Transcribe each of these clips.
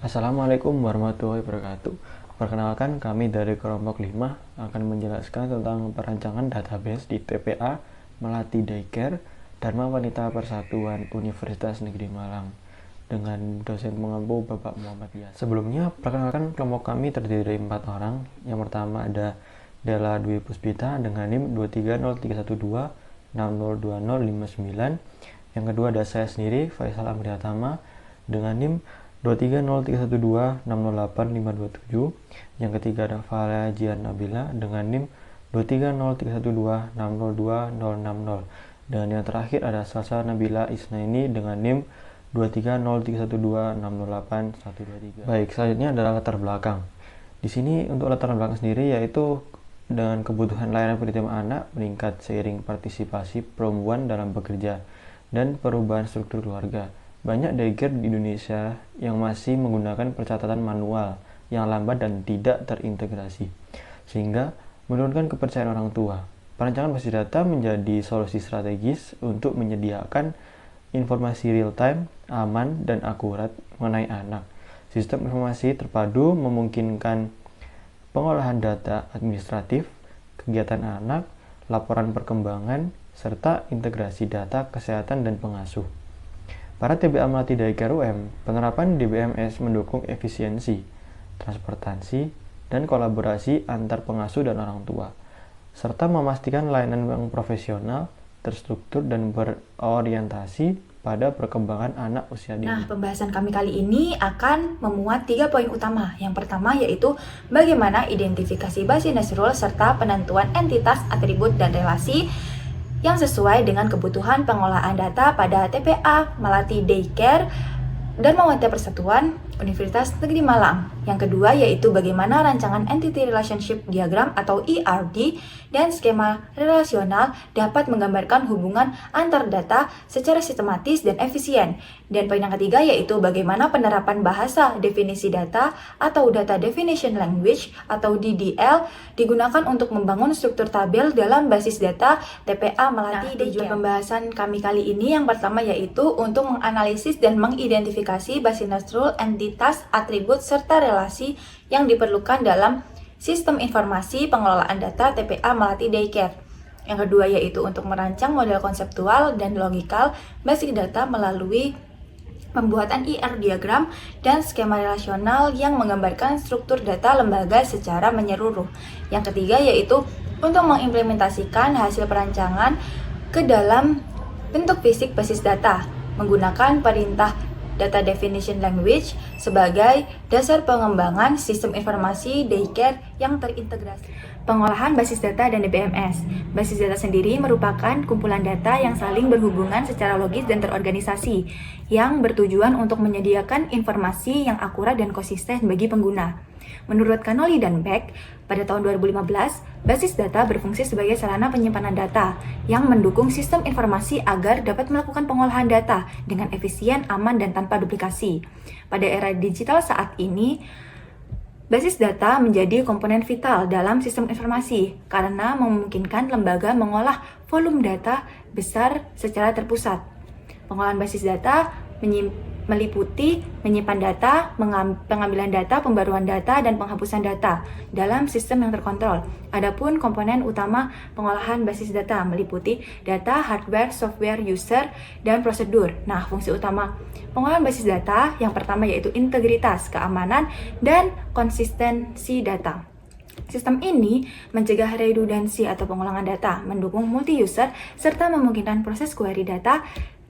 Assalamualaikum warahmatullahi wabarakatuh. Perkenalkan, kami dari kelompok 5 akan menjelaskan tentang perancangan database di TPA Melati Daycare Dharma Wanita Persatuan Universitas Negeri Malang dengan dosen pengampu Bapak Muhammad Yas. Sebelumnya, perkenalkan kelompok kami terdiri dari 4 orang. Yang pertama ada Della Dwi Puspita dengan NIM 2303126020059. Yang kedua ada saya sendiri, Faisal Amriatama dengan NIM 23031260857. Yang ketiga ada Falia Jian Nabila dengan NIM 2303126020060. Dan yang terakhir ada Salsa Nabila Isnaini dengan NIM 23031260813. Baik, selanjutnya adalah latar belakang. Di sini untuk latar belakang sendiri yaitu dengan kebutuhan layanan pendidikan anak meningkat seiring partisipasi perempuan dalam bekerja dan perubahan struktur keluarga. Banyak daycare di Indonesia yang masih menggunakan pencatatan manual yang lambat dan tidak terintegrasi, sehingga menurunkan kepercayaan orang tua. Perancangan basis data menjadi solusi strategis untuk menyediakan informasi real-time, aman, dan akurat mengenai anak. Sistem informasi terpadu memungkinkan pengolahan data administratif, kegiatan anak, laporan perkembangan, serta integrasi data kesehatan dan pengasuh. Para TPA Melati Daycare UM, penerapan DBMS mendukung efisiensi, transportasi, dan kolaborasi antar pengasuh dan orang tua, serta memastikan layanan yang profesional, terstruktur, dan berorientasi pada perkembangan anak usia dini. Nah, pembahasan kami kali ini akan memuat 3 poin utama. Yang pertama yaitu bagaimana identifikasi basis rule serta penentuan entitas, atribut, dan relasi yang sesuai dengan kebutuhan pengolahan data pada TPA Melati Daycare Dharma Wanita Persatuan Universitas Negeri Malang. Yang kedua yaitu bagaimana rancangan Entity Relationship Diagram atau ERD dan skema relasional dapat menggambarkan hubungan antar data secara sistematis dan efisien. Dan poin yang ketiga yaitu bagaimana penerapan bahasa definisi data atau Data Definition Language atau DDL digunakan untuk membangun struktur tabel dalam basis data TPA Melati Daycare. Tujuan pembahasan kami kali ini yang pertama yaitu untuk menganalisis dan mengidentifikasi basis rule, entitas, atribut, serta relasi yang diperlukan dalam sistem informasi pengelolaan data TPA Melati Daycare. Yang kedua yaitu untuk merancang model konseptual dan logikal basis data melalui pembuatan IR diagram dan skema relasional yang menggambarkan struktur data lembaga secara menyeluruh. Yang ketiga yaitu untuk mengimplementasikan hasil perancangan ke dalam bentuk fisik basis data menggunakan perintah Data Definition Language sebagai dasar pengembangan sistem informasi daycare yang terintegrasi. Pengolahan basis data dan DBMS. Basis data sendiri merupakan kumpulan data yang saling berhubungan secara logis dan terorganisasi, yang bertujuan untuk menyediakan informasi yang akurat dan konsisten bagi pengguna. Menurut Connolly dan Beck, pada tahun 2015, basis data berfungsi sebagai sarana penyimpanan data yang mendukung sistem informasi agar dapat melakukan pengolahan data dengan efisien, aman, dan tanpa duplikasi. Pada era digital saat ini, basis data menjadi komponen vital dalam sistem informasi karena memungkinkan lembaga mengolah volume data besar secara terpusat. Pengolahan basis data meliputi menyimpan data, pengambilan data, pembaruan data, dan penghapusan data dalam sistem yang terkontrol. Adapun komponen utama pengolahan basis data meliputi data, hardware, software, user, dan prosedur. Nah, fungsi utama pengolahan basis data yang pertama yaitu integritas, keamanan, dan konsistensi data. Sistem ini mencegah redundansi atau pengulangan data, mendukung multi-user, serta memungkinkan proses query data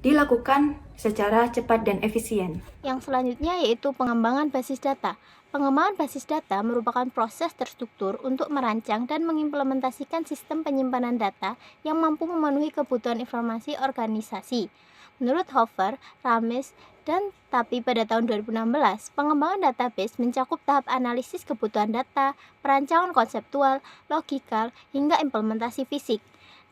dilakukan secara cepat dan efisien. Yang selanjutnya yaitu pengembangan basis data. Pengembangan basis data merupakan proses terstruktur untuk merancang dan mengimplementasikan sistem penyimpanan data yang mampu memenuhi kebutuhan informasi organisasi. Menurut Hofer, Rames, dan tapi pada tahun 2016, pengembangan database mencakup tahap analisis kebutuhan data, perancangan konseptual, logikal, hingga implementasi fisik.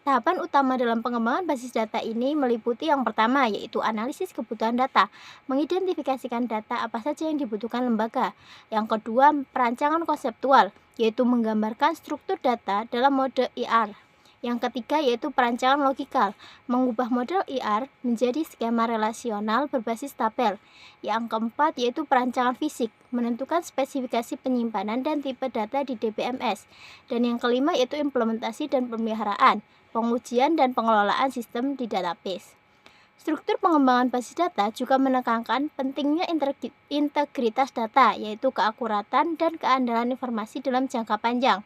Tahapan utama dalam pengembangan basis data ini meliputi yang pertama yaitu analisis kebutuhan data, mengidentifikasikan data apa saja yang dibutuhkan lembaga. Yang kedua, perancangan konseptual, yaitu menggambarkan struktur data dalam mode IR. Yang ketiga yaitu perancangan logikal, mengubah model IR menjadi skema relasional berbasis tabel. Yang keempat yaitu perancangan fisik, menentukan spesifikasi penyimpanan dan tipe data di DBMS. Dan yang kelima yaitu implementasi dan pemeliharaan, pengujian dan pengelolaan sistem di database. Struktur pengembangan basis data juga menekankan pentingnya integritas data, yaitu keakuratan dan keandalan informasi dalam jangka panjang.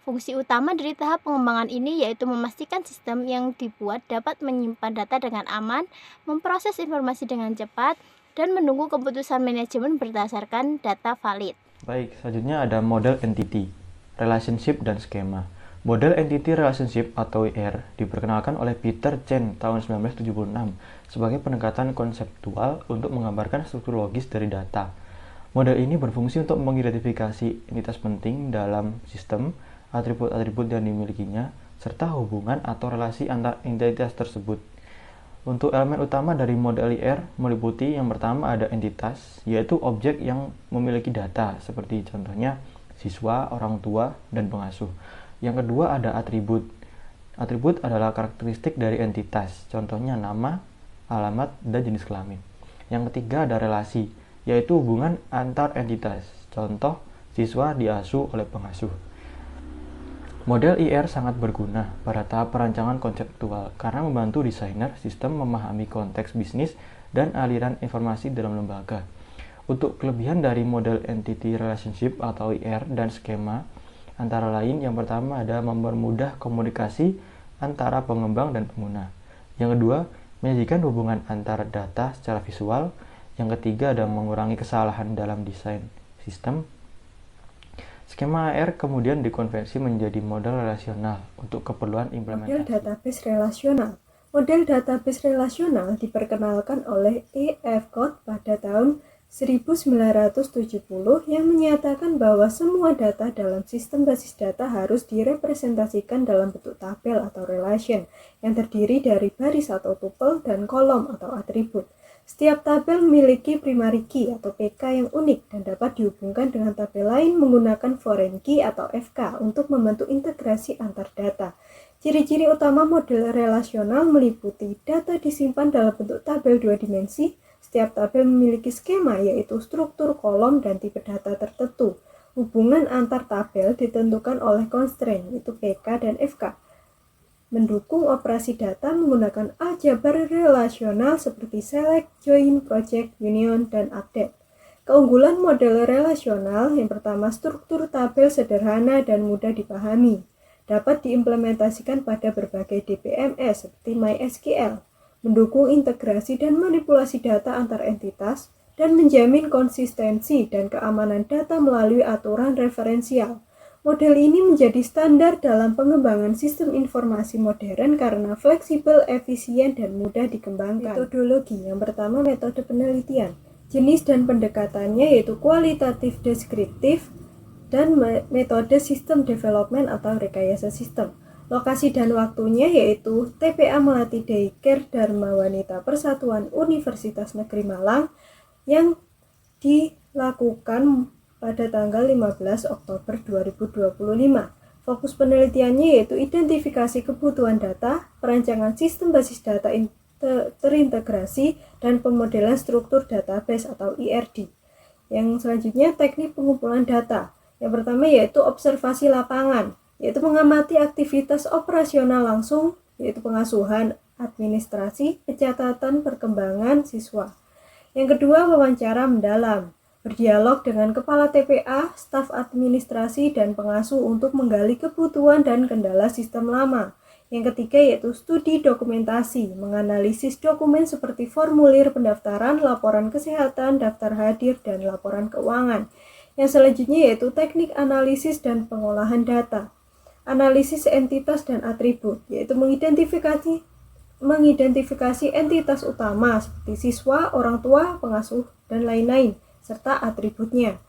Fungsi utama dari tahap pengembangan ini yaitu memastikan sistem yang dibuat dapat menyimpan data dengan aman, memproses informasi dengan cepat, dan menunggu keputusan manajemen berdasarkan data valid. Baik, selanjutnya ada model entity, relationship, dan skema. Model entity relationship atau ER diperkenalkan oleh Peter Chen tahun 1976 sebagai pendekatan konseptual untuk menggambarkan struktur logis dari data. Model ini berfungsi untuk mengidentifikasi entitas penting dalam sistem, atribut-atribut yang dimilikinya, serta hubungan atau relasi antar entitas tersebut. Untuk elemen utama dari model IR meliputi yang pertama ada entitas, yaitu objek yang memiliki data, seperti contohnya siswa, orang tua, dan pengasuh. Yang kedua ada atribut. Atribut adalah karakteristik dari entitas, contohnya nama, alamat, dan jenis kelamin. Yang ketiga ada relasi, yaitu hubungan antar entitas, contoh siswa diasuh oleh pengasuh. Model IR sangat berguna pada tahap perancangan konseptual karena membantu desainer sistem memahami konteks bisnis dan aliran informasi dalam lembaga. Untuk kelebihan dari model entity relationship atau IR dan skema, antara lain yang pertama ada mempermudah komunikasi antara pengembang dan pengguna. Yang kedua, menyajikan hubungan antar data secara visual. Yang ketiga ada mengurangi kesalahan dalam desain sistem. Skema AR kemudian dikonversi menjadi model relasional untuk keperluan implementasi. Model database relasional. Model database relasional diperkenalkan oleh E.F. Codd pada tahun 1970 yang menyatakan bahwa semua data dalam sistem basis data harus direpresentasikan dalam bentuk tabel atau relation yang terdiri dari baris atau tuple dan kolom atau atribut. Setiap tabel memiliki primary key atau PK yang unik dan dapat dihubungkan dengan tabel lain menggunakan foreign key atau FK untuk membentuk integrasi antar data. Ciri-ciri utama model relasional meliputi data disimpan dalam bentuk tabel 2 dimensi. Setiap tabel memiliki skema yaitu struktur kolom dan tipe data tertentu. Hubungan antar tabel ditentukan oleh constraint yaitu PK dan FK. Mendukung operasi data menggunakan aljabar relasional seperti select, join, project, union, dan update. Keunggulan model relasional yang pertama struktur tabel sederhana dan mudah dipahami. Dapat diimplementasikan pada berbagai DBMS seperti MySQL. Mendukung integrasi dan manipulasi data antar entitas, dan menjamin konsistensi dan keamanan data melalui aturan referensial. Model ini menjadi standar dalam pengembangan sistem informasi modern karena fleksibel, efisien, dan mudah dikembangkan. Metodologi yang pertama metode penelitian. Jenis dan pendekatannya yaitu kualitatif deskriptif dan metode sistem development atau rekayasa sistem. Lokasi dan waktunya yaitu TPA Melati Daycare Dharma Wanita Persatuan Universitas Negeri Malang yang dilakukan pada tanggal 15 Oktober 2025. Fokus penelitiannya yaitu identifikasi kebutuhan data, perancangan sistem basis data terintegrasi, dan pemodelan struktur database atau IRD. Yang selanjutnya teknik pengumpulan data. Yang pertama yaitu observasi lapangan, yaitu mengamati aktivitas operasional langsung, yaitu pengasuhan, administrasi, pencatatan perkembangan siswa. Yang kedua wawancara mendalam. Berdialog dengan kepala TPA, staf administrasi, dan pengasuh untuk menggali kebutuhan dan kendala sistem lama. Yang ketiga yaitu studi dokumentasi, menganalisis dokumen seperti formulir pendaftaran, laporan kesehatan, daftar hadir, dan laporan keuangan. Yang selanjutnya yaitu teknik analisis dan pengolahan data. Analisis entitas dan atribut, yaitu mengidentifikasi entitas utama seperti siswa, orang tua, pengasuh, dan lain-lain, serta atributnya.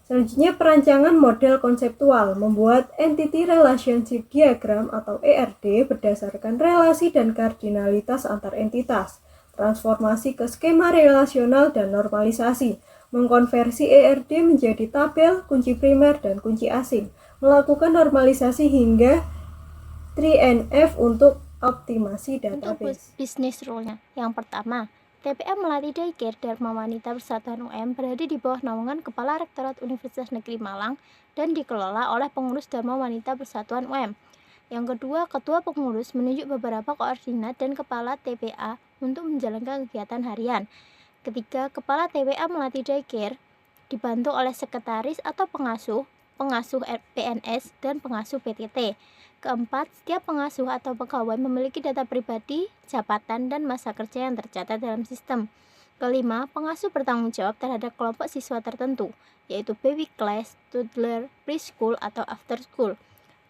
Selanjutnya perancangan model konseptual, membuat Entity Relationship Diagram atau ERD berdasarkan relasi dan kardinalitas antar entitas, transformasi ke skema relasional dan normalisasi, mengkonversi ERD menjadi tabel, kunci primer, dan kunci asing, melakukan normalisasi hingga 3NF untuk optimasi Untuk database. bisnis rule-nya, yang pertama, TPA Melati Daycare Dharma Wanita Persatuan UM berada di bawah naungan Kepala Rektorat Universitas Negeri Malang dan dikelola oleh pengurus Dharma Wanita Persatuan UM. Yang kedua, ketua pengurus menunjuk beberapa koordinat dan kepala TPA untuk menjalankan kegiatan harian. Ketiga, kepala TPA Melati Daycare dibantu oleh sekretaris atau pengasuh PNS, dan pengasuh PTT. Keempat, setiap pengasuh atau pegawai memiliki data pribadi, jabatan, dan masa kerja yang tercatat dalam sistem. Kelima, pengasuh bertanggung jawab terhadap kelompok siswa tertentu, yaitu baby class, toddler, preschool, atau after school.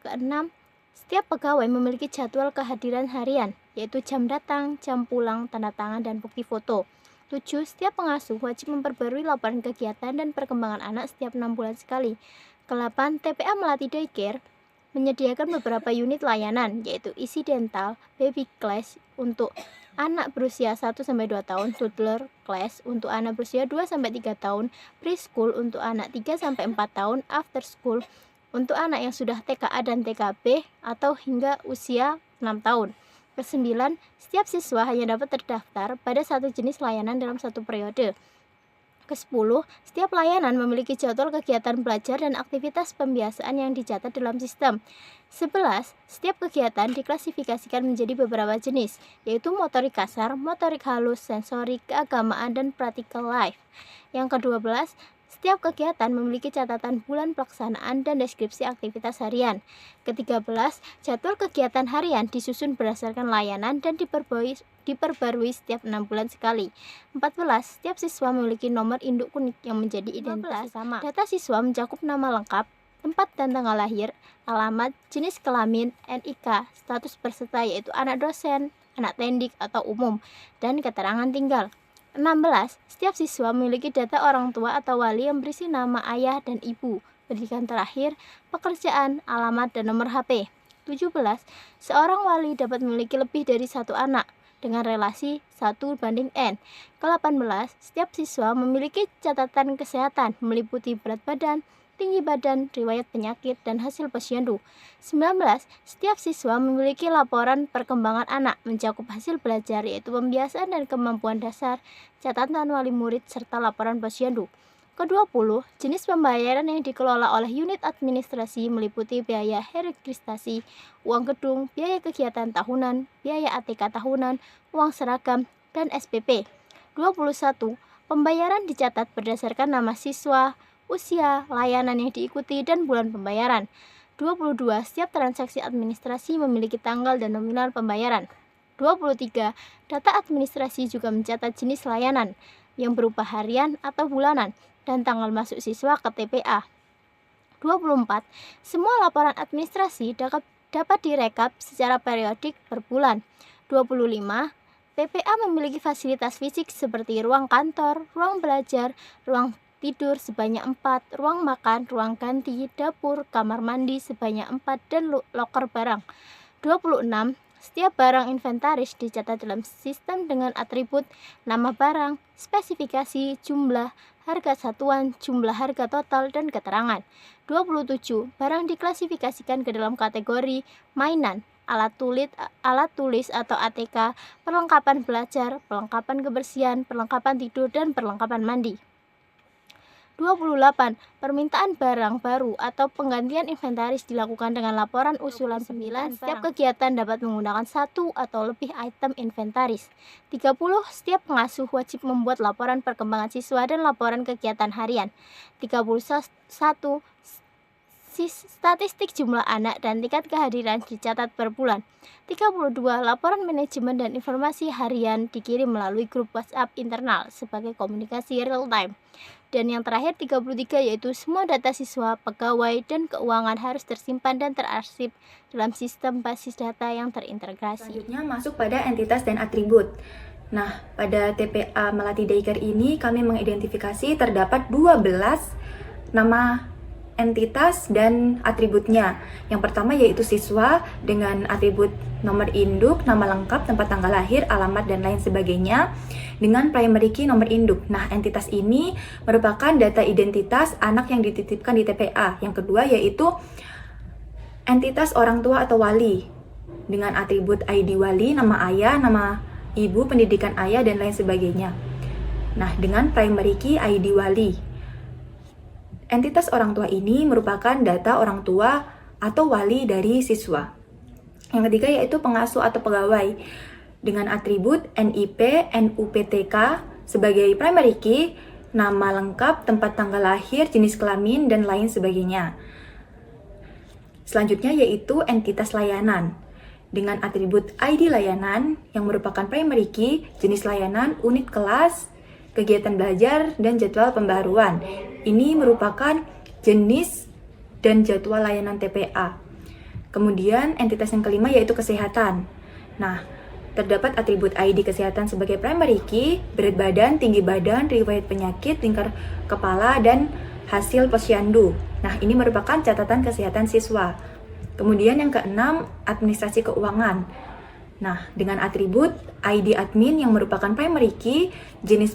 Keenam, setiap pegawai memiliki jadwal kehadiran harian, yaitu jam datang, jam pulang, tanda tangan, dan bukti foto. 7. Setiap pengasuh wajib memperbarui laporan kegiatan dan perkembangan anak setiap 6 bulan sekali. Ke-8, TPA Melati Daycare menyediakan beberapa unit layanan, yaitu isi dental, baby class untuk anak berusia 1-2 tahun, toddler class untuk anak berusia 2-3 tahun, preschool untuk anak 3-4 tahun, after school untuk anak yang sudah TKA dan TKB atau hingga usia 6 tahun. Ke-9, setiap siswa hanya dapat terdaftar pada satu jenis layanan dalam satu periode. Ke-10, setiap layanan memiliki jadwal kegiatan belajar dan aktivitas pembiasaan yang dicatat dalam sistem. 11, setiap kegiatan diklasifikasikan menjadi beberapa jenis, yaitu motorik kasar, motorik halus, sensorik, keagamaan, dan practical life. Yang ke-12, setiap kegiatan memiliki catatan bulan pelaksanaan dan deskripsi aktivitas harian. Ke-13, jadwal kegiatan harian disusun berdasarkan layanan dan diperbarui setiap 6 bulan sekali. 14, setiap siswa memiliki nomor induk unik yang menjadi identitas sama. Data siswa mencakup nama lengkap, tempat dan tanggal lahir, alamat, jenis kelamin, NIK, status peserta yaitu anak dosen, anak tendik atau umum, dan keterangan tinggal. 16. Setiap siswa memiliki data orang tua atau wali yang berisi nama ayah dan ibu, pendidikan terakhir, pekerjaan, alamat, dan nomor HP. 17. Seorang wali dapat memiliki lebih dari satu anak dengan relasi 1:n. Ke-18. Setiap siswa memiliki catatan kesehatan meliputi berat badan, tinggi badan, riwayat penyakit, dan hasil posyandu. 19. Setiap siswa memiliki laporan perkembangan anak mencakup hasil belajar yaitu pembiasaan dan kemampuan dasar, catatan wali murid, serta laporan posyandu. Ke-20, jenis pembayaran yang dikelola oleh unit administrasi meliputi biaya registrasi, uang gedung, biaya kegiatan tahunan, biaya ATK tahunan, uang seragam, dan SPP. 21. Pembayaran dicatat berdasarkan nama siswa, usia, layanan yang diikuti, dan bulan pembayaran. 22. Setiap transaksi administrasi memiliki tanggal dan nominal pembayaran. 23. Data administrasi juga mencatat jenis layanan yang berupa harian atau bulanan dan tanggal masuk siswa ke TPA. 24. Semua laporan administrasi dapat direkap secara periodik per bulan. 25. TPA memiliki fasilitas fisik seperti ruang kantor, ruang belajar, ruang tidur sebanyak 4, ruang makan, ruang ganti, dapur, kamar mandi sebanyak 4, dan loker barang. 26. Setiap barang inventaris dicatat dalam sistem dengan atribut nama barang, spesifikasi, jumlah, harga satuan, jumlah harga total, dan keterangan. 27. Barang diklasifikasikan ke dalam kategori mainan, alat tulis atau ATK, perlengkapan belajar, perlengkapan kebersihan, perlengkapan tidur, dan perlengkapan mandi. 28. Permintaan barang baru atau penggantian inventaris dilakukan dengan laporan usulan 9. Setiap kegiatan dapat menggunakan satu atau lebih item inventaris. 30. Setiap pengasuh wajib membuat laporan perkembangan siswa dan laporan kegiatan harian. 31. Statistik jumlah anak dan tingkat kehadiran dicatat per bulan. 32. Laporan manajemen dan informasi harian dikirim melalui grup WhatsApp internal sebagai komunikasi real time. Dan yang terakhir 33 yaitu semua data siswa, pegawai, dan keuangan harus tersimpan dan terarsip dalam sistem basis data yang terintegrasi. Selanjutnya masuk pada entitas dan atribut. Nah, pada TPA Melati Daycare ini kami mengidentifikasi terdapat 12 nama entitas dan atributnya. Yang pertama yaitu siswa dengan atribut nomor induk, nama lengkap, tempat tanggal lahir, alamat, dan lain sebagainya dengan primary key nomor induk. Nah, entitas ini merupakan data identitas anak yang dititipkan di TPA. Yang kedua yaitu entitas orang tua atau wali. dengan atribut ID wali, nama ayah, nama ibu, pendidikan ayah, dan lain sebagainya. Nah, dengan primary key ID wali, entitas orang tua ini merupakan data orang tua atau wali dari siswa. Yang ketiga yaitu pengasuh atau pegawai dengan atribut NIP, NUPTK sebagai primary key, nama lengkap, tempat tanggal lahir, jenis kelamin, dan lain sebagainya. Selanjutnya yaitu entitas layanan dengan atribut ID layanan yang merupakan primary key, jenis layanan, unit kelas, kegiatan belajar, dan jadwal pembaruan. Ini merupakan jenis dan jadwal layanan TPA. Kemudian entitas yang kelima yaitu kesehatan. Nah, terdapat atribut ID kesehatan sebagai primary key, berat badan, tinggi badan, riwayat penyakit, lingkar kepala, dan hasil posyandu. Nah, ini merupakan catatan kesehatan siswa. Kemudian yang keenam, administrasi keuangan. Nah, dengan atribut ID admin yang merupakan primary key, jenis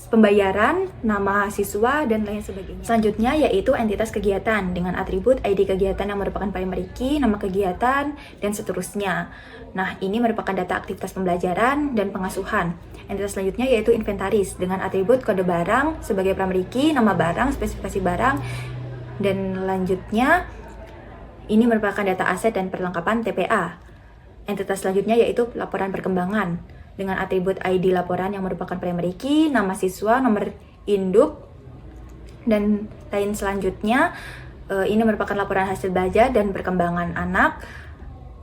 pembayaran, nama siswa, dan lain sebagainya. Selanjutnya yaitu entitas kegiatan dengan atribut ID kegiatan yang merupakan primary key, nama kegiatan, dan seterusnya. Nah, ini merupakan data aktivitas pembelajaran dan pengasuhan. Entitas selanjutnya yaitu inventaris dengan atribut kode barang sebagai primary key, nama barang, spesifikasi barang, dan lanjutnya ini merupakan data aset dan perlengkapan TPA. Entitas selanjutnya yaitu laporan perkembangan dengan atribut ID laporan yang merupakan primary key, nama siswa, nomor induk, dan lain selanjutnya. Ini merupakan laporan hasil belajar dan perkembangan anak.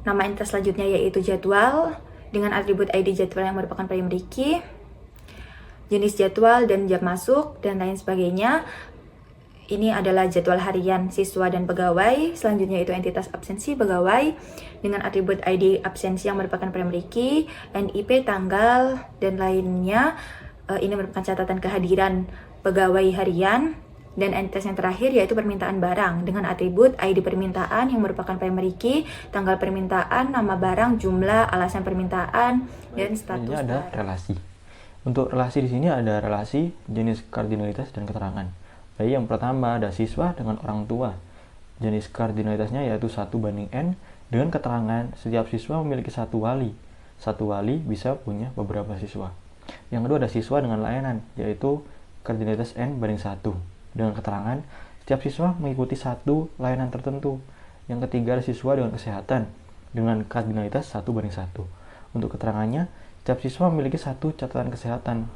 Nama entitas selanjutnya yaitu jadwal dengan atribut ID jadwal yang merupakan primary key, jenis jadwal dan jam masuk, dan lain sebagainya. Ini adalah jadwal harian siswa dan pegawai. Selanjutnya itu entitas absensi pegawai dengan atribut ID absensi yang merupakan primary key, NIP, tanggal, dan lainnya. Ini merupakan catatan kehadiran pegawai harian. Dan entitas yang terakhir yaitu permintaan barang dengan atribut ID permintaan yang merupakan primary key, tanggal permintaan, nama barang, jumlah, alasan permintaan, dan status. Ini ada relasi. Untuk relasi di sini ada relasi, jenis, kardinalitas, dan keterangan. Baik, yang pertama ada siswa dengan orang tua. Jenis kardinalitasnya yaitu 1:n dengan keterangan setiap siswa memiliki satu wali. Satu wali bisa punya beberapa siswa. Yang kedua ada siswa dengan layanan, yaitu kardinalitas n/1 dengan keterangan setiap siswa mengikuti satu layanan tertentu. Yang ketiga ada siswa dengan kesehatan dengan kardinalitas 1:1. Untuk keterangannya, setiap siswa memiliki satu catatan kesehatan.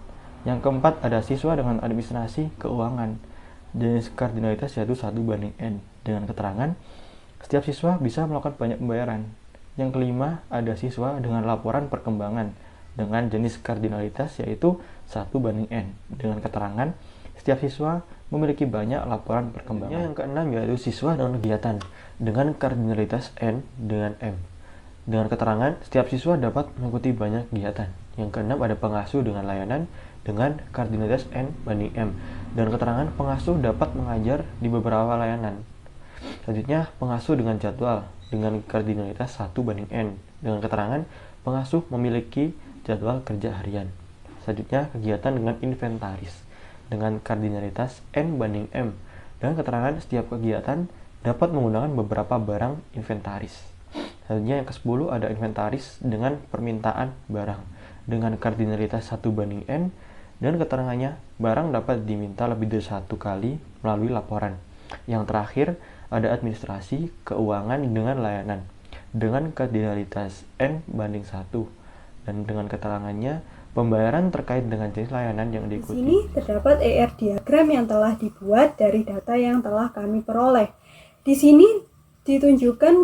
Yang keempat ada siswa dengan administrasi keuangan. Jenis kardinalitas yaitu 1:n dengan keterangan setiap siswa bisa melakukan banyak pembayaran. Yang kelima ada siswa dengan laporan perkembangan dengan jenis kardinalitas yaitu 1:n dengan keterangan setiap siswa memiliki banyak laporan perkembangan. Yang keenam yaitu siswa dengan kegiatan dengan kardinalitas n dengan m dengan keterangan setiap siswa dapat mengikuti banyak kegiatan. Yang keenam ada pengasuh dengan layanan dengan kardinalitas n/m dan keterangan pengasuh dapat mengajar di beberapa layanan. Selanjutnya pengasuh dengan jadwal dengan kardinalitas 1:n dengan keterangan pengasuh memiliki jadwal kerja harian. Selanjutnya kegiatan dengan inventaris dengan kardinalitas n/m dan keterangan setiap kegiatan dapat menggunakan beberapa barang inventaris. Selanjutnya yang ke-10 ada inventaris dengan permintaan barang dengan kardinalitas 1:n dan keterangannya barang dapat diminta lebih dari satu kali melalui laporan. Yang terakhir ada administrasi keuangan dengan layanan dengan kardinalitas n/1 dan dengan keterangannya pembayaran terkait dengan jenis layanan yang diikuti. Di sini terdapat ER diagram yang telah dibuat dari data yang telah kami peroleh. Di sini ditunjukkan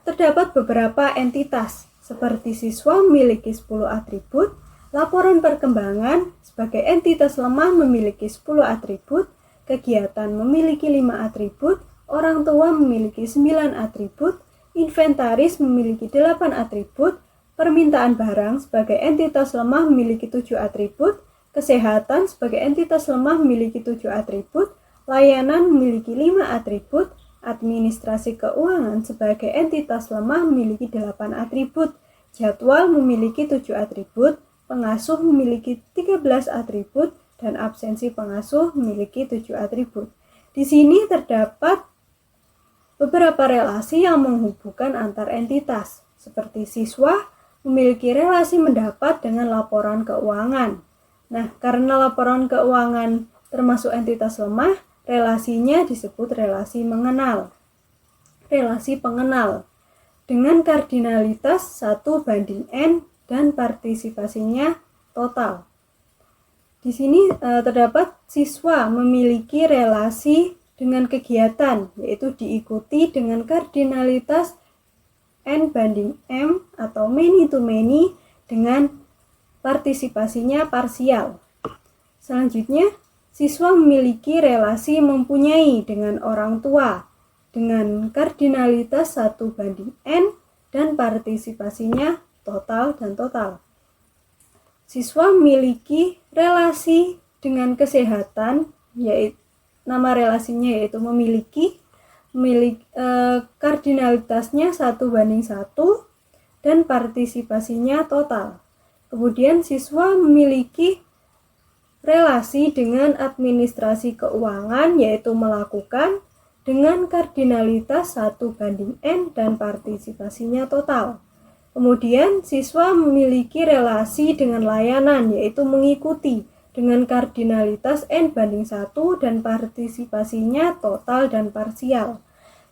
terdapat beberapa entitas seperti siswa memiliki 10 atribut, laporan perkembangan sebagai entitas lemah memiliki 10 atribut, kegiatan memiliki 5 atribut, orang tua memiliki 9 atribut, inventaris memiliki 8 atribut, permintaan barang sebagai entitas lemah memiliki 7 atribut, kesehatan sebagai entitas lemah memiliki 7 atribut, layanan memiliki 5 atribut, administrasi keuangan sebagai entitas lemah memiliki 8 atribut, jadwal memiliki 7 atribut, pengasuh memiliki 13 atribut, dan absensi pengasuh memiliki 7 atribut. Di sini terdapat beberapa relasi yang menghubungkan antar entitas, seperti siswa memiliki relasi mendapat dengan laporan keuangan. Nah, karena laporan keuangan termasuk entitas lemah, relasinya disebut relasi mengenal. Relasi pengenal dengan kardinalitas 1:n dan partisipasinya total. Di sini terdapat siswa memiliki relasi dengan kegiatan, yaitu diikuti dengan kardinalitas n/m atau many to many dengan partisipasinya parsial. Selanjutnya, siswa memiliki relasi mempunyai dengan orang tua dengan kardinalitas 1:n dan partisipasinya total dan total. Siswa memiliki relasi dengan kesehatan, yaitu nama relasinya yaitu memiliki kardinalitasnya 1:1 dan partisipasinya total. Kemudian siswa memiliki relasi dengan administrasi keuangan, yaitu melakukan dengan kardinalitas 1:n dan partisipasinya total. Kemudian siswa memiliki relasi dengan layanan, yaitu mengikuti dengan kardinalitas n/1 dan partisipasinya total dan parsial.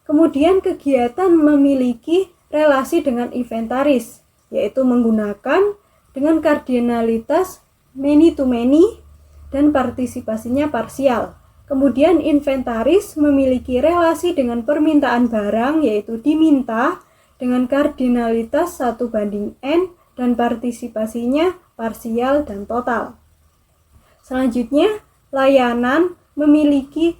Kemudian kegiatan memiliki relasi dengan inventaris, yaitu menggunakan dengan kardinalitas many to many dan partisipasinya parsial. Kemudian inventaris memiliki relasi dengan permintaan barang, yaitu diminta dengan kardinalitas 1:n dan partisipasinya parsial dan total. Selanjutnya, layanan memiliki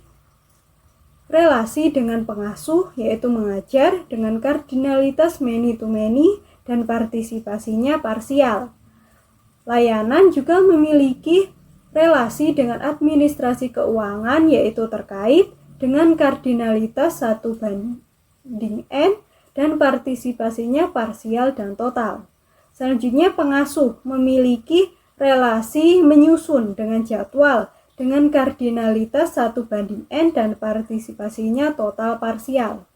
relasi dengan pengasuh, yaitu mengajar dengan kardinalitas many to many dan partisipasinya parsial. Layanan juga memiliki relasi dengan administrasi keuangan, yaitu terkait dengan kardinalitas 1:n dan partisipasinya parsial dan total. Selanjutnya, pengasuh memiliki relasi menyusun dengan jadwal dengan kardinalitas 1:n dan partisipasinya total parsial.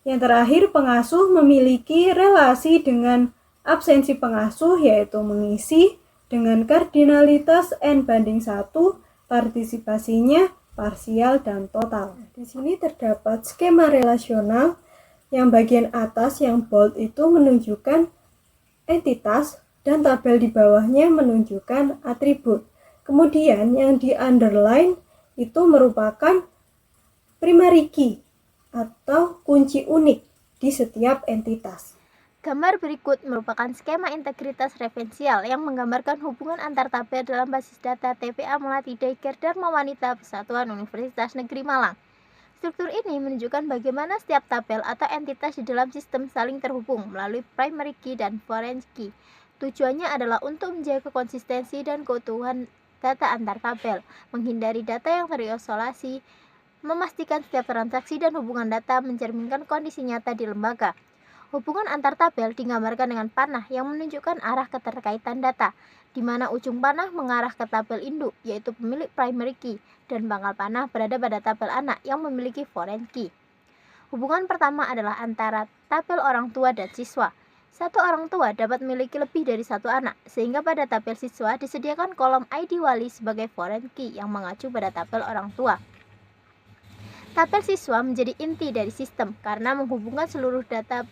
Yang terakhir, pengasuh memiliki relasi dengan absensi pengasuh, yaitu mengisi dengan kardinalitas n/1, partisipasinya parsial dan total. Di sini terdapat skema relasional. Yang bagian atas yang bold itu menunjukkan entitas dan tabel di bawahnya menunjukkan atribut. Kemudian yang di underline itu merupakan primary key atau kunci unik di setiap entitas. Gambar berikut merupakan skema integritas referensial yang menggambarkan hubungan antar tabel dalam basis data TPA Melati Daycare Dharma Wanita Persatuan Universitas Negeri Malang. Struktur ini menunjukkan bagaimana setiap tabel atau entitas di dalam sistem saling terhubung melalui primary key dan foreign key. Tujuannya adalah untuk menjaga konsistensi dan keutuhan data antar tabel, menghindari data yang terisolasi, memastikan setiap transaksi dan hubungan data mencerminkan kondisi nyata di lembaga. Hubungan antar tabel digambarkan dengan panah yang menunjukkan arah keterkaitan data, di mana ujung panah mengarah ke tabel induk, yaitu pemilik primary key, dan pangkal panah berada pada tabel anak yang memiliki foreign key. Hubungan pertama adalah antara tabel orang tua dan siswa. Satu orang tua dapat memiliki lebih dari satu anak, sehingga pada tabel siswa disediakan kolom ID wali sebagai foreign key yang mengacu pada tabel orang tua. Tabel siswa menjadi inti dari sistem karena menghubungkan seluruh data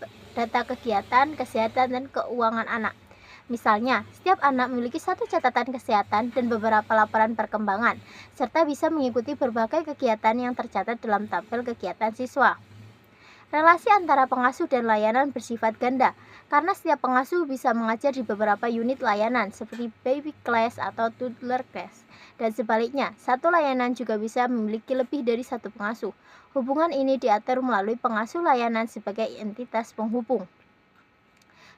kegiatan, kesehatan, dan keuangan anak. Misalnya, setiap anak memiliki satu catatan kesehatan dan beberapa laporan perkembangan, serta bisa mengikuti berbagai kegiatan yang tercatat dalam tabel kegiatan siswa. Relasi antara pengasuh dan layanan bersifat ganda, karena setiap pengasuh bisa mengajar di beberapa unit layanan seperti baby class atau toddler class. Dan sebaliknya, satu layanan juga bisa memiliki lebih dari satu pengasuh. Hubungan ini diatur melalui pengasuh layanan sebagai entitas penghubung.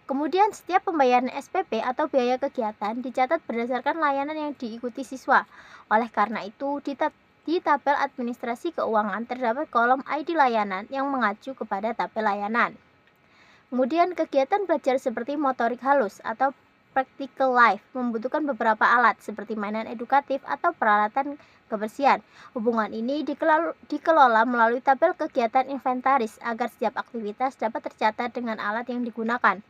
Kemudian setiap pembayaran SPP atau biaya kegiatan dicatat berdasarkan layanan yang diikuti siswa. Oleh karena itu, di tabel administrasi keuangan terdapat kolom ID layanan yang mengacu kepada tabel layanan. Kemudian kegiatan belajar seperti motorik halus atau practical life membutuhkan beberapa alat seperti mainan edukatif atau peralatan kebersihan. Hubungan ini dikelola melalui tabel kegiatan inventaris agar setiap aktivitas dapat tercatat dengan alat yang digunakan.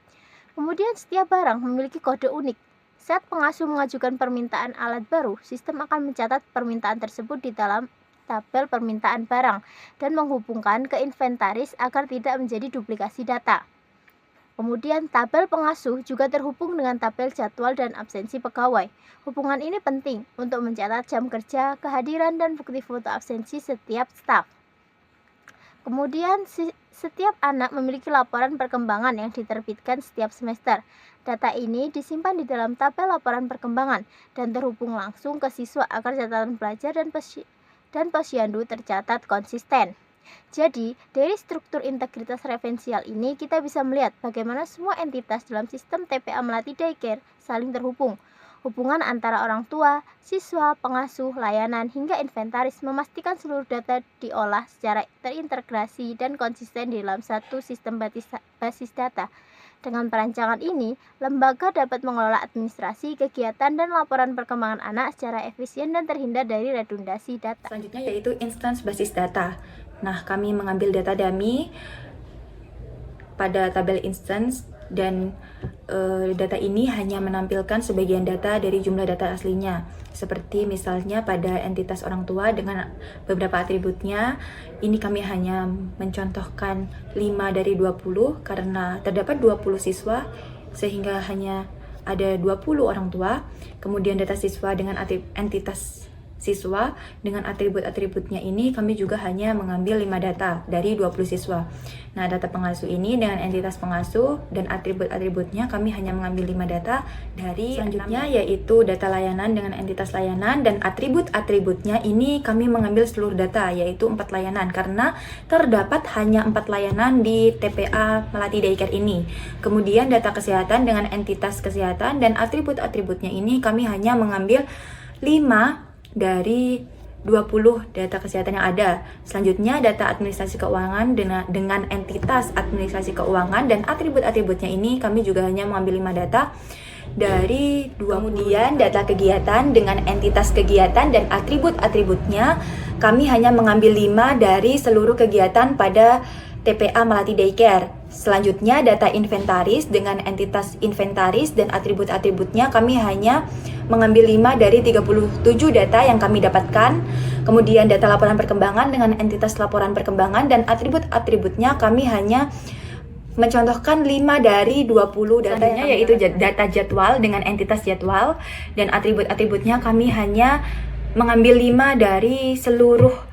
Kemudian setiap barang memiliki kode unik. Saat pengasuh mengajukan permintaan alat baru, sistem akan mencatat permintaan tersebut di dalam tabel permintaan barang dan menghubungkan ke inventaris agar tidak menjadi duplikasi data. Kemudian tabel pengasuh juga terhubung dengan tabel jadwal dan absensi pegawai. Hubungan ini penting untuk mencatat jam kerja, kehadiran, dan bukti foto absensi setiap staf. Kemudian setiap anak memiliki laporan perkembangan yang diterbitkan setiap semester. Data ini disimpan di dalam tabel laporan perkembangan dan terhubung langsung ke siswa agar catatan pelajar dan posyandu tercatat konsisten. Jadi, dari struktur integritas referensial ini kita bisa melihat bagaimana semua entitas dalam sistem TPA Melati Daycare saling terhubung. Hubungan antara orang tua, siswa, pengasuh, layanan, hingga inventaris memastikan seluruh data diolah secara terintegrasi dan konsisten di dalam satu sistem basis data. Dengan perancangan ini, lembaga dapat mengelola administrasi, kegiatan, dan laporan perkembangan anak secara efisien dan terhindar dari redundasi data. Selanjutnya yaitu instance basis data. Nah, kami mengambil data dummy pada tabel instance dan data ini hanya menampilkan sebagian data dari jumlah data aslinya. Seperti misalnya pada entitas orang tua dengan beberapa atributnya, ini kami hanya mencontohkan 5 dari 20 karena terdapat 20 siswa sehingga hanya ada 20 orang tua. Kemudian data siswa dengan entitas siswa dengan atribut-atributnya ini kami juga hanya mengambil 5 data dari 20 siswa. Nah, data pengasuh ini dengan entitas pengasuh dan atribut-atributnya kami hanya mengambil 5 data dari selanjutnya yaitu data layanan dengan entitas layanan dan atribut-atributnya ini kami mengambil seluruh data yaitu 4 layanan karena terdapat hanya 4 layanan di TPA Melati Daycare ini. Kemudian data kesehatan dengan entitas kesehatan dan atribut-atributnya ini kami hanya mengambil 5 dari 20 data kesehatan yang ada. Selanjutnya data administrasi keuangan dengan entitas administrasi keuangan dan atribut-atributnya ini kami juga hanya mengambil 5 data dari 20. Kemudian data kegiatan dengan entitas kegiatan dan atribut-atributnya kami hanya mengambil 5 dari seluruh kegiatan pada TPA Melati Daycare. Selanjutnya data inventaris dengan entitas inventaris dan atribut-atributnya kami hanya mengambil 5 dari 37 data yang kami dapatkan. Kemudian data laporan perkembangan dengan entitas laporan perkembangan dan atribut-atributnya kami hanya mencontohkan 5 dari 20 datanya yaitu data jadwal dengan entitas jadwal dan atribut-atributnya kami hanya mengambil 5 dari seluruh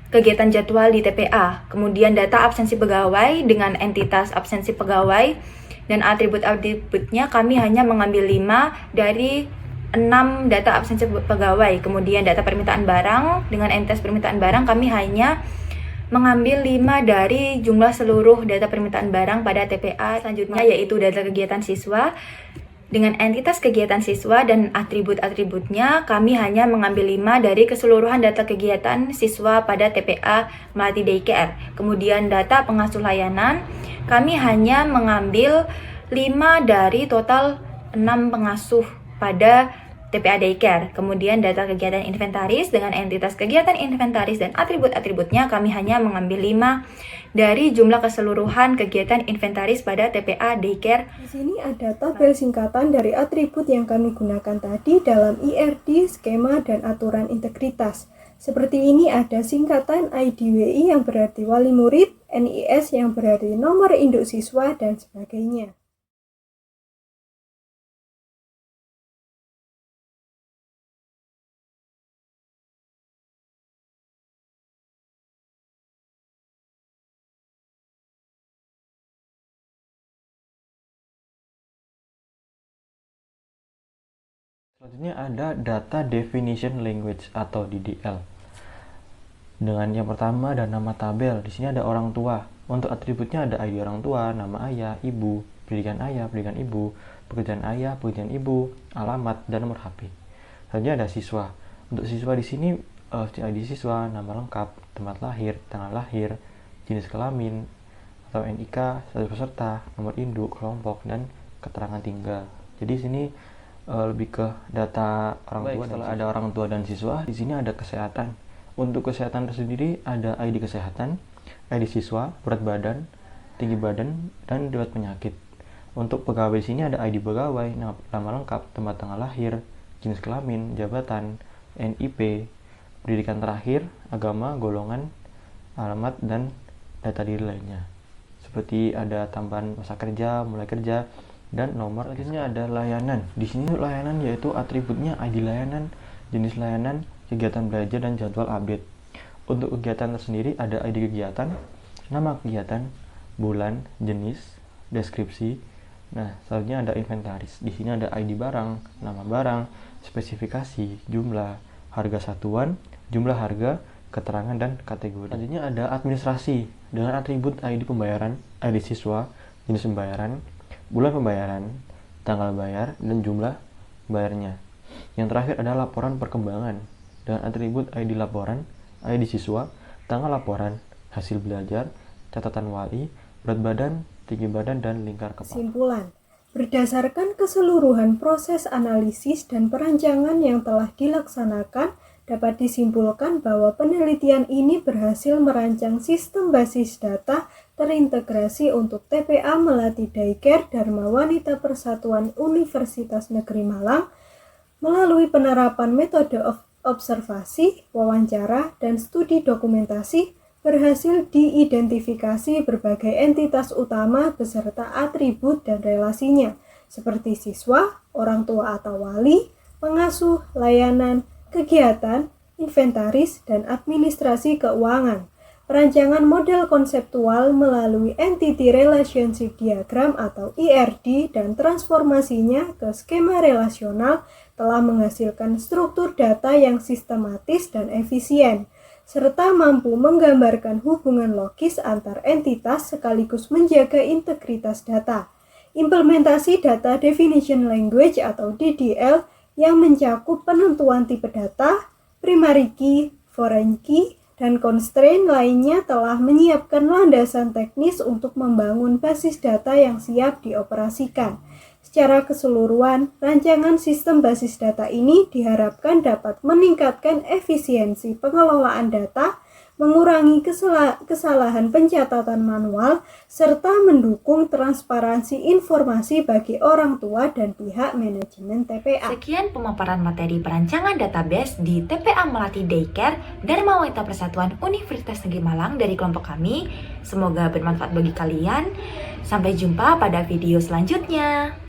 kegiatan jadwal di TPA. Kemudian data absensi pegawai dengan entitas absensi pegawai dan atribut-atributnya kami hanya mengambil 5 dari 6 data absensi pegawai. Kemudian data permintaan barang dengan entitas permintaan barang kami hanya mengambil 5 dari jumlah seluruh data permintaan barang pada TPA. Selanjutnya yaitu data kegiatan siswa dengan entitas kegiatan siswa dan atribut-atributnya kami hanya mengambil 5 dari keseluruhan data kegiatan siswa pada TPA Melati Daycare. Kemudian data pengasuh layanan kami hanya mengambil 5 dari total 6 pengasuh pada TPA Daycare. Kemudian data kegiatan inventaris dengan entitas kegiatan inventaris dan atribut-atributnya kami hanya mengambil 5 dari jumlah keseluruhan kegiatan inventaris pada TPA Daycare. Di sini ada tabel singkatan dari atribut yang kami gunakan tadi dalam IRD, skema, dan aturan integritas. Seperti ini ada singkatan IDWI yang berarti wali murid, NIS yang berarti nomor induk siswa, dan sebagainya. Selanjutnya ada Data Definition Language atau DDL. Dengan yang pertama ada nama tabel. Di sini ada orang tua. Untuk atributnya ada ID orang tua, nama ayah, ibu, pendidikan ayah, pendidikan ibu, pekerjaan ayah, pekerjaan ibu, alamat, dan nomor HP. Selanjutnya ada siswa. Untuk siswa di sini ID siswa, nama lengkap, tempat lahir, tanggal lahir, jenis kelamin atau NIK, status peserta, nomor induk, kelompok, dan keterangan tinggal. Jadi di sini lebih ke data orang tua. Setelah ada orang tua dan siswa, di sini ada kesehatan. Untuk kesehatan tersendiri ada ID kesehatan, ID siswa, berat badan, tinggi badan, dan riwayat penyakit. Untuk pegawai di sini ada ID pegawai, nama lengkap, tempat tanggal lahir, jenis kelamin, jabatan, NIP, pendidikan terakhir, agama, golongan, alamat, dan data diri lainnya. Seperti ada tambahan masa kerja, mulai kerja, dan nomor. Selanjutnya ada layanan. Di sini layanan yaitu atributnya ID layanan, jenis layanan, kegiatan belajar, dan jadwal update. Untuk kegiatan tersendiri ada ID kegiatan, nama kegiatan, bulan, jenis, deskripsi. Nah, selanjutnya ada inventaris. Di sini ada ID barang, nama barang, spesifikasi, jumlah, harga satuan, jumlah harga, keterangan, dan kategori. Selanjutnya ada administrasi dengan atribut ID pembayaran, ID siswa, jenis pembayaran, bulan pembayaran, tanggal bayar, dan jumlah bayarnya. Yang terakhir ada laporan perkembangan dengan atribut ID laporan, ID siswa, tanggal laporan, hasil belajar, catatan wali, berat badan, tinggi badan, dan lingkar kepala. Kesimpulan. Berdasarkan keseluruhan proses analisis dan perancangan yang telah dilaksanakan, dapat disimpulkan bahwa penelitian ini berhasil merancang sistem basis data terintegrasi untuk TPA Melati Daycare Dharma Wanita Persatuan Universitas Negeri Malang melalui penerapan metode observasi, wawancara, dan studi dokumentasi berhasil diidentifikasi berbagai entitas utama beserta atribut dan relasinya, seperti siswa, orang tua atau wali, pengasuh, layanan, kegiatan, inventaris, dan administrasi keuangan. Perancangan model konseptual melalui Entity Relationship Diagram atau ERD dan transformasinya ke skema relasional telah menghasilkan struktur data yang sistematis dan efisien, serta mampu menggambarkan hubungan logis antar entitas sekaligus menjaga integritas data. Implementasi Data Definition Language atau DDL yang mencakup penentuan tipe data, primary key, foreign key, dan constraint lainnya telah menyiapkan landasan teknis untuk membangun basis data yang siap dioperasikan. Secara keseluruhan, rancangan sistem basis data ini diharapkan dapat meningkatkan efisiensi pengelolaan data, mengurangi kesalahan pencatatan manual, serta mendukung transparansi informasi bagi orang tua dan pihak manajemen TPA. Sekian pemaparan materi perancangan database di TPA Melati Daycare Dharma Wanita Persatuan Universitas Negeri Malang dari kelompok kami. Semoga bermanfaat bagi kalian. Sampai jumpa pada video selanjutnya.